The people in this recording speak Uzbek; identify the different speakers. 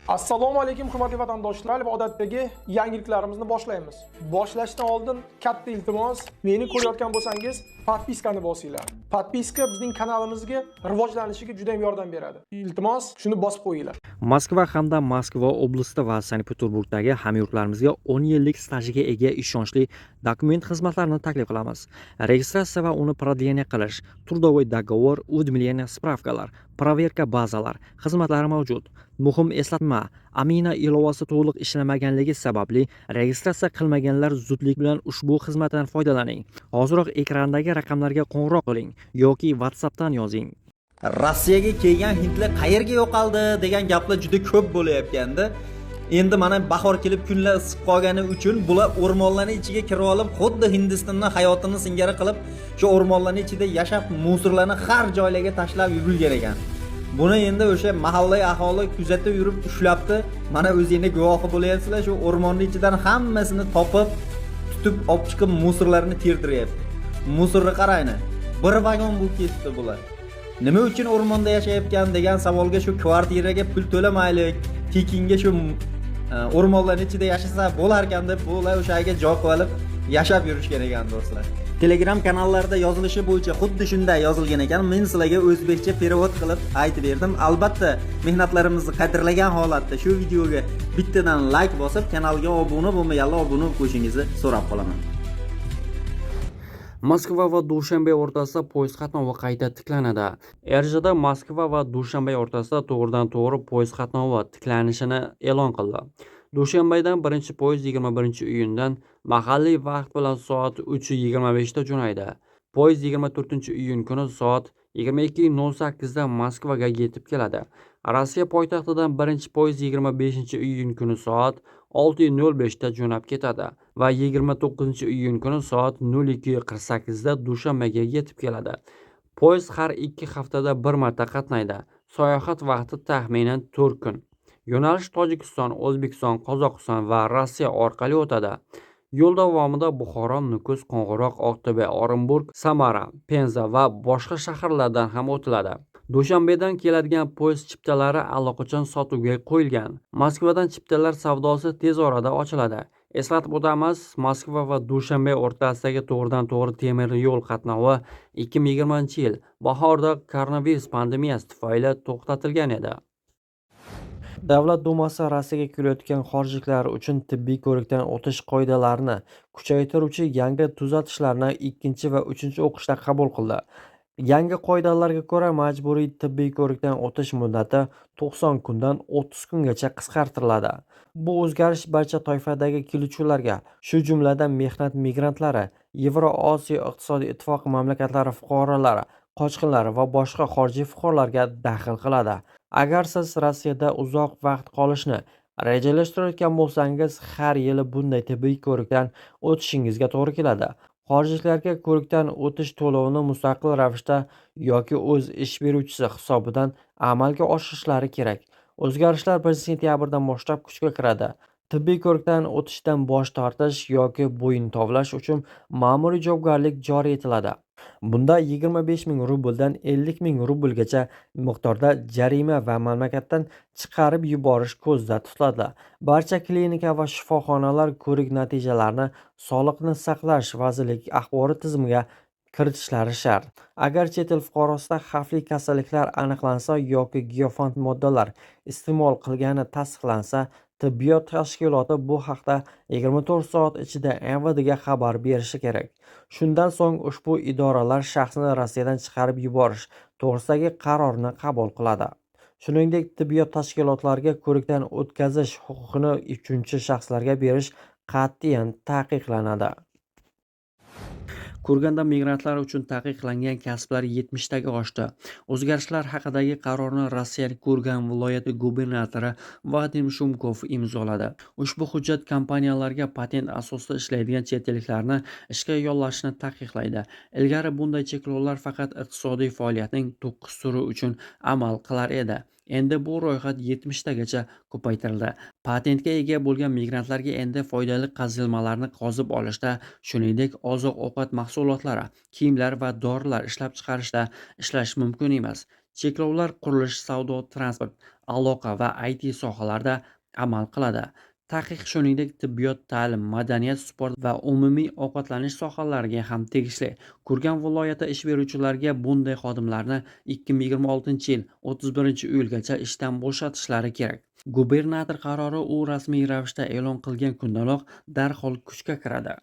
Speaker 1: Assalomu alaykum hurmatli vatandoshlar va odatdagi yangiliklarimizni boshlaymiz. Boshlashdan oldin katta iltimos, meni ko'rayotgan bo'lsangiz, podpiskani bosinglar. Podpiska bizning kanalimizga rivojlanishiga juda ham yordam beradi. Iltimos, shuni bosib qo'yinglar.
Speaker 2: Moskva hamda Moskva oblasti va Sankt-Peterburgdagi hamyurtlarimizga 10 yillik stajiga ega ishonchli dokument xizmatlarini taklif qilamiz. Registratsiya va uni продление qilish, трудовой договор, уведомление, spravkalar, проверка bazalar xizmatlari mavjud. Muhim eslatma, Amina ilovasi to'liq ishlamaganligi sababli registratsiya qilmaganlar zudlik bilan ushbu xizmatdan foydalaning. Hoziroq ekrandagi raqamlarga qo'ng'iroq qiling yoki WhatsAppdan yozing.
Speaker 3: Rossiyaga kelgan hindlar qayerga yo'qoldi degan gaplar juda ko'p bo'layotgandi. Endi mana bahor kelib kunlar issiq qolgani uchun bular o'rmonlarning ichiga kirib olib, xuddi Hindistonning hayotini singari qilib, shu o'rmonlarning ichida yashab, musorlarni har joylarga tashlab yurilgan ekan. Buni endi o'sha mahalliy aholi kuzatib yurib ushlabdi. Mana o'zingizning guvohi bo'layapsizlar, shu o'rmonning ichidan hammasini topib, tutib olib chiqib musorlarni terdiryapti. Musorni qarayni. Bir vagon bu ketdi bular. Nima uchun o'rmonda yashayotgan degan savolga shu kvartiraga pul to'lamaylik, tekinga shu o'rmonlarning ichida yashasa bo'lar ekan deb bular o'shaga joy qilib olib yashab yurishgan ekan do'stlar. Telegram kanallarida yozilishi bo'yicha xuddi shunday yozilgan ekan. Men sizlarga o'zbekcha perevod qilib aytib berdim. Albatta, mehnatlarimizni qadrlagan holatda shu videoga bittadan like bosib, kanalga obuna bo'lmaganlar obuna bo'lib qo'yishingizni so'rab qolaman.
Speaker 2: Moskva va Dushanbe o'rtasida poyezd qatnovi qayta tiklanadi. RJda Moskva va Dushanbe o'rtasida to'g'ridan-to'g'ri poyezd qatnovi tiklanishini e'lon qildi. Dushanbedan birinchi poyezd 21-iyundan mahalliy vaqt bilan soat 3:25 da jo'naydi. Poyezd 24-iyun kuni soat 22:08 da Moskvaga yetib keladi. Rossiya poytaxtidan birinchi poyezd 25-iyun kuni soat 6:05 da jo'nab ketadi va 29-iyun kuni soat 02:48 da Dushanbega yetib keladi. Poyezd har 2 haftada bir marta qatnaydi. Sayohat vaqti taxminan 4 kun. Yo'nalish Tojikiston, O'zbekiston, Qozog'iston va Rossiya orqali o'tadi. Yo'l davomida Buxoro, Nukus, Qo'ng'irot, Oqto'be, Orenburg, Samara, Penza va boshqa shaharlardan ham o'tiladi. Dushanbedan keladigan poyezd chiptalari allaqachon sotuvga qo'yilgan. Moskvadan chiptalar savdosi tez orada ochiladi. Eslatib o'tamiz, Moskva va Dushanbe o'rtasidagi to'g'ridan-to'g'ri temir yo'l qatnovi 2020-yil bahorda koronavirus pandemiyasi tufayli to'xtatilgan edi. Davlat Dumasi Rossiyaga kelayotgan xorijliklar uchun tibbiy ko'rikdan o'tish qoidalarini kuchaytiruvchi yangi tuzatishlarni 2 va 3 o'qishda qabul qildi. Yangi qoidalarga ko'ra majburiy tibbiy ko'rikdan o'tish muddati 90 kundan 30 kungacha qisqartiriladi. Bu o'zgarish barcha toifadagi keluvchilarga, shu jumladan mehnat migrantlari, Yevroosiyo iqtisodiy ittifoqi mamlakatlari fuqarolari, qochqinlar va boshqa xorijiy fuqarolarga daxl qiladi. Agar siz Rossiyada uzoq vaqt qolishni rejalashtirayotgan bo'lsangiz, har yili bunday tibbiy ko'rikdan o'tishingizga to'g'ri keladi. Xorijliklarga ko'rikdan o'tish to'lovini mustaqil ravishda yoki o'z ish beruvchisi hisobidan amalga oshirishlari kerak. O'zgarishlar 1-sentyabrdan boshlab kuchga kiradi. Tibbiy ko'rikdan o'tishdan bosh tortish yoki bo'yin tovlash uchun ma'muriy javobgarlik joriy etiladi. Bunda 25 ming rubldan 50 ming rublgacha miqdorda jarima va mamlakatdan chiqarib yuborish ko'zda tutiladi. Barcha klinika va shifoxonalar ko'rik natijalarini Sog'liqni saqlash vazirligi axborot tizimiga kiritishlari shart. Agar chet el fuqarosida xavfli kasalliklar aniqlansa yoki giyohvand moddalar iste'mol qilgani tasdiqlansa, tibbiyot tashkiloti bu haqda 24 soat ichida MVDga xabar berishi kerak. Shundan so'ng ushbu idoralar shaxsni Rossiyadan chiqarib yuborish to'g'risidagi qarorni qabul qiladi. Shuningdek, tibbiyot tashkilotlariga ko'rikdan o'tkazish huquqini uchinchi shaxslarga berish qat'iyan taqiqlanadi. Kurganda migrantlar uchun taqiqlangan kasblar 70 taga oshdi. O'zgarishlar haqidagi qarorni Rossiyaning Kurgan viloyati gubernatori Vadim Shumkov imzoladi. Ushbu hujjat kompaniyalarga patent asosida ishlaydigan chet elliklarni ishga yollashni taqiqlaydi. Ilgari bunday cheklovlar faqat iqtisodiy faoliyatning 9 turi uchun amal qilar edi. Endi bu ro'yxat 70 tagacha ko'paytirildi. Patentga ega bo'lgan migrantlarga endi foydali qazilmalarni qozib olishda, shuningdek oziq-ovqat mahsulotlari, kiyimlar va dorilar ishlab chiqarishda ishlash mumkin emas. Cheklovlar qurilish, savdo, transport, aloqa va IT sohalarida amal qiladi. Taqiq shuningdek tibbiyot, ta'lim, madaniyat, sport va umumiy ovqatlanish sohalariga ham tegishli. Kurgan viloyati ish beruvchilariga bunday xodimlarni 2026-yil 31-iyulgacha ishdan bo'shatishlari kerak. Gubernator qarori u rasmiy ravishda e'lon qilgan kundanoq darhol kuchga kiradi.